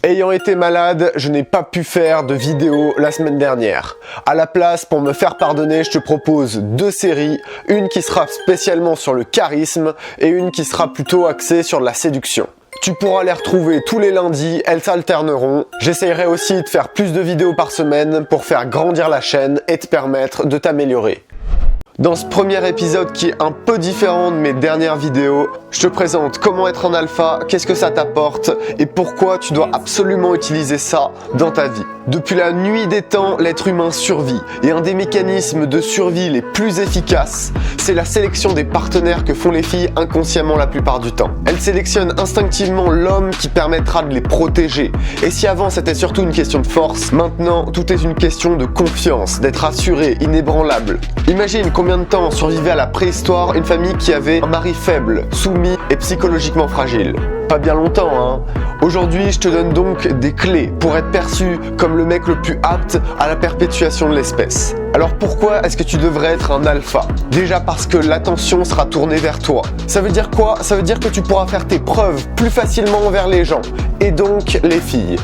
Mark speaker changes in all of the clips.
Speaker 1: Ayant été malade, je n'ai pas pu faire de vidéo la semaine dernière. À la place, pour me faire pardonner, je te propose 2 séries, une qui sera spécialement sur le charisme et une qui sera plutôt axée sur la séduction. Tu pourras les retrouver tous les lundis, elles s'alterneront. J'essaierai aussi de faire plus de vidéos par semaine pour faire grandir la chaîne et te permettre de t'améliorer. Dans ce premier épisode qui est un peu différent de mes dernières vidéos, je te présente comment être un alpha, qu'est-ce que ça t'apporte et pourquoi tu dois absolument utiliser ça dans ta vie. Depuis la nuit des temps, l'être humain survit et un des mécanismes de survie les plus efficaces, c'est la sélection des partenaires que font les filles inconsciemment la plupart du temps. Elles sélectionnent instinctivement l'homme qui permettra de les protéger. Et si avant c'était surtout une question de force, maintenant tout est une question de confiance, d'être assuré, inébranlable. Imagine combien de temps survivait à la préhistoire une famille qui avait un mari faible, soumis et psychologiquement fragile. Pas bien longtemps, hein. Aujourd'hui, je te donne donc des clés pour être perçu comme le mec le plus apte à la perpétuation de l'espèce. Alors pourquoi est-ce que tu devrais être un alpha? Déjà parce que l'attention sera tournée vers toi. Ça veut dire quoi? Ça veut dire que tu pourras faire tes preuves plus facilement envers les gens, et donc les filles.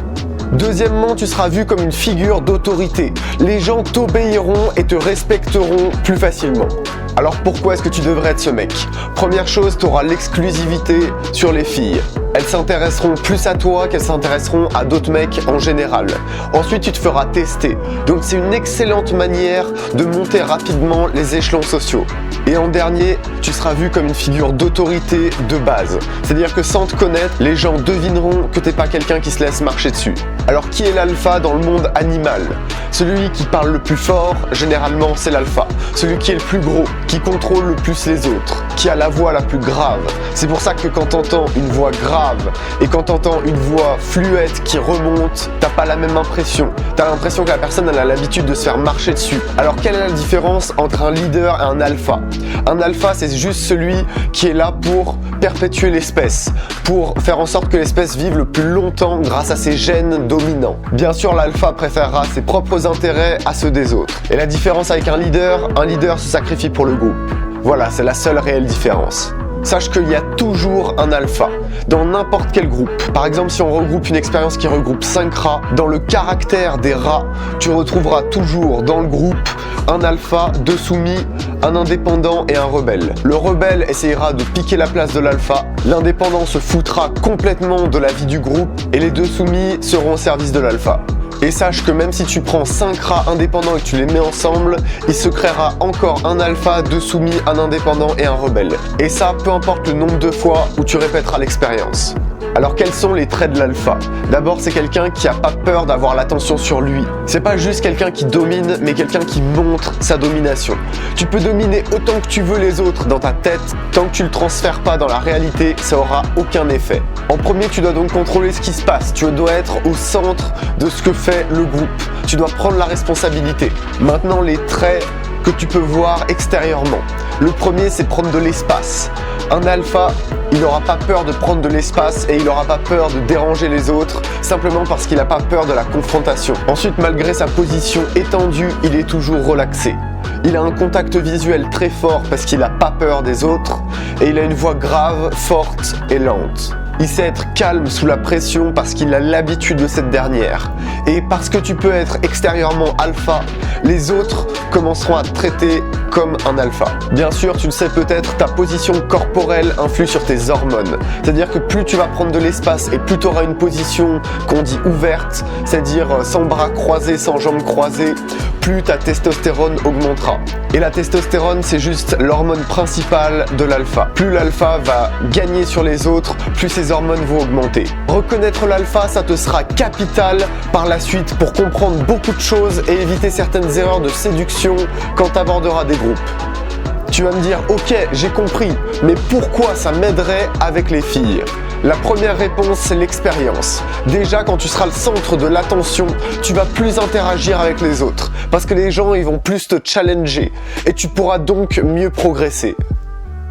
Speaker 1: Deuxièmement, tu seras vu comme une figure d'autorité. Les gens t'obéiront et te respecteront plus facilement. Alors pourquoi est-ce que tu devrais être ce mec? Première chose, tu auras l'exclusivité sur les filles. Elles s'intéresseront plus à toi qu'elles s'intéresseront à d'autres mecs en général. Ensuite, tu te feras tester. Donc c'est une excellente manière de monter rapidement les échelons sociaux. Et en dernier, tu seras vu comme une figure d'autorité de base. C'est-à-dire que sans te connaître, les gens devineront que t'es pas quelqu'un qui se laisse marcher dessus. Alors qui est l'alpha dans le monde animal? Celui qui parle le plus fort, généralement c'est l'alpha. Celui qui est le plus gros, qui contrôle le plus les autres, qui a la voix la plus grave. C'est pour ça que quand t'entends une voix grave et quand t'entends une voix fluette qui remonte, t'as pas la même impression. T'as l'impression que la personne elle a l'habitude de se faire marcher dessus. Alors quelle est la différence entre un leader et un alpha? Un alpha, c'est juste celui qui est là pour perpétuer l'espèce, pour faire en sorte que l'espèce vive le plus longtemps grâce à ses gènes dominants. Bien sûr, l'alpha préférera ses propres intérêts à ceux des autres. Et la différence avec un leader se sacrifie pour le groupe. Voilà, c'est la seule réelle différence. Sache qu'il y a toujours un alpha dans n'importe quel groupe. Par exemple, si on regroupe une expérience qui regroupe 5 rats, dans le caractère des rats, tu retrouveras toujours dans le groupe un alpha, 2 soumis, un indépendant et un rebelle. Le rebelle essayera de piquer la place de l'alpha, l'indépendant se foutra complètement de la vie du groupe et les 2 soumis seront au service de l'alpha. Et sache que même si tu prends 5 rats indépendants et que tu les mets ensemble, il se créera encore un alpha, 2 soumis, un indépendant et un rebelle. Et ça, peu importe le nombre de fois où tu répéteras l'expérience. Alors quels sont les traits de l'alpha? D'abord, c'est quelqu'un qui a pas peur d'avoir l'attention sur lui. C'est pas juste quelqu'un qui domine, mais quelqu'un qui montre sa domination. Tu peux dominer autant que tu veux les autres dans ta tête, tant que tu le transfères pas dans la réalité, ça aura aucun effet. En premier, tu dois donc contrôler ce qui se passe. Tu dois être au centre de ce que fait le groupe. Tu dois prendre la responsabilité. Maintenant, les traits que tu peux voir extérieurement. Le premier, c'est prendre de l'espace. Un alpha, il n'aura pas peur de prendre de l'espace et il n'aura pas peur de déranger les autres, simplement parce qu'il n'a pas peur de la confrontation. Ensuite, malgré sa position étendue, il est toujours relaxé. Il a un contact visuel très fort parce qu'il n'a pas peur des autres et il a une voix grave, forte et lente. Il sait être calme sous la pression parce qu'il a l'habitude de cette dernière. Et parce que tu peux être extérieurement alpha, les autres commenceront à te traiter comme un alpha. Bien sûr, tu le sais peut-être, ta position corporelle influe sur tes hormones. C'est-à-dire que plus tu vas prendre de l'espace et plus tu auras une position qu'on dit ouverte, c'est-à-dire sans bras croisés, sans jambes croisées, plus ta testostérone augmentera. Et la testostérone, c'est juste l'hormone principale de l'alpha. Plus l'alpha va gagner sur les autres, plus ses hormones vont augmenter. Reconnaître l'alpha, ça te sera capital par la suite pour comprendre beaucoup de choses et éviter certaines erreurs de séduction quand tu aborderas des groupes. Tu vas me dire, ok, j'ai compris, mais pourquoi ça m'aiderait avec les filles? La première réponse, c'est l'expérience. Déjà, quand tu seras le centre de l'attention, tu vas plus interagir avec les autres. Parce que les gens, ils vont plus te challenger. Et tu pourras donc mieux progresser.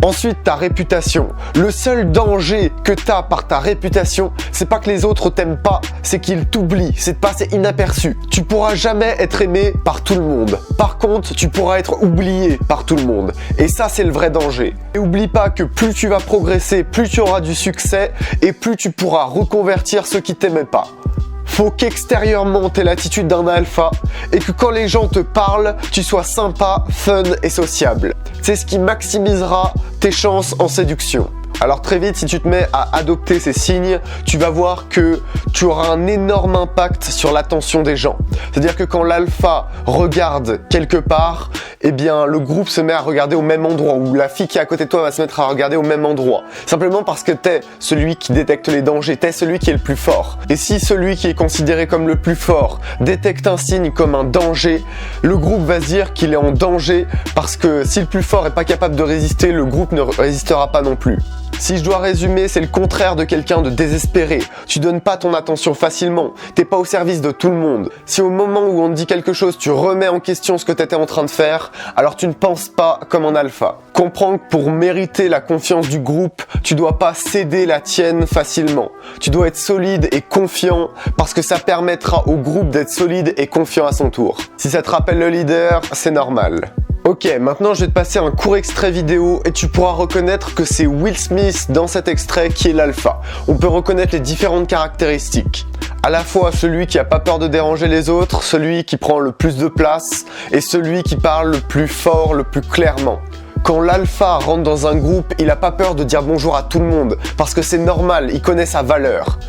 Speaker 1: Ensuite, ta réputation. Le seul danger que tu as par ta réputation, c'est pas que les autres t'aiment pas, c'est qu'ils t'oublient, c'est de passer inaperçu. Tu pourras jamais être aimé par tout le monde. Par contre, tu pourras être oublié par tout le monde. Et ça, c'est le vrai danger. Et oublie pas que plus tu vas progresser, plus tu auras du succès et plus tu pourras reconvertir ceux qui t'aimaient pas. Faut qu'extérieurement t'aies l'attitude d'un alpha et que quand les gens te parlent, tu sois sympa, fun et sociable. C'est ce qui maximisera tes chances en séduction. Alors très vite, si tu te mets à adopter ces signes, tu vas voir que tu auras un énorme impact sur l'attention des gens. C'est-à-dire que quand l'alpha regarde quelque part, eh bien le groupe se met à regarder au même endroit, ou la fille qui est à côté de toi va se mettre à regarder au même endroit. Simplement parce que t'es celui qui détecte les dangers, t'es celui qui est le plus fort. Et si celui qui est considéré comme le plus fort détecte un signe comme un danger, le groupe va se dire qu'il est en danger parce que si le plus fort est pas capable de résister, le groupe ne résistera pas non plus. Si je dois résumer, c'est le contraire de quelqu'un de désespéré. Tu donnes pas ton attention facilement, t'es pas au service de tout le monde. Si au moment où on te dit quelque chose, tu remets en question ce que t'étais en train de faire, alors tu ne penses pas comme un alpha. Comprends que pour mériter la confiance du groupe, tu dois pas céder la tienne facilement. Tu dois être solide et confiant parce que ça permettra au groupe d'être solide et confiant à son tour. Si ça te rappelle le leader, c'est normal. Ok, maintenant je vais te passer un court extrait vidéo et tu pourras reconnaître que c'est Will Smith dans cet extrait qui est l'alpha. On peut reconnaître les différentes caractéristiques. À la fois celui qui a pas peur de déranger les autres, celui qui prend le plus de place et celui qui parle le plus fort, le plus clairement. Quand l'alpha rentre dans un groupe, il a pas peur de dire bonjour à tout le monde parce que c'est normal, il connaît sa valeur.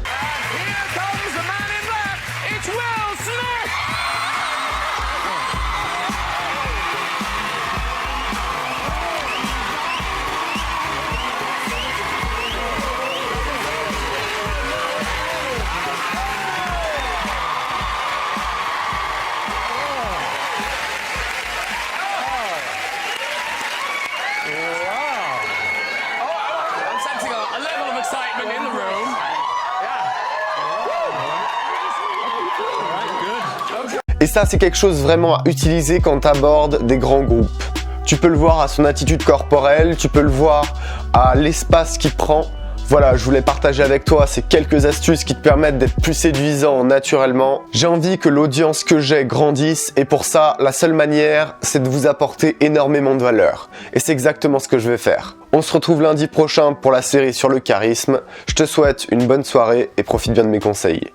Speaker 1: Et ça, c'est quelque chose vraiment à utiliser quand tu abordes des grands groupes. Tu peux le voir à son attitude corporelle, tu peux le voir à l'espace qu'il prend. Voilà, je voulais partager avec toi ces quelques astuces qui te permettent d'être plus séduisant naturellement. J'ai envie que l'audience que j'ai grandisse et pour ça, la seule manière, c'est de vous apporter énormément de valeur. Et c'est exactement ce que je vais faire. On se retrouve lundi prochain pour la série sur le charisme. Je te souhaite une bonne soirée et profite bien de mes conseils.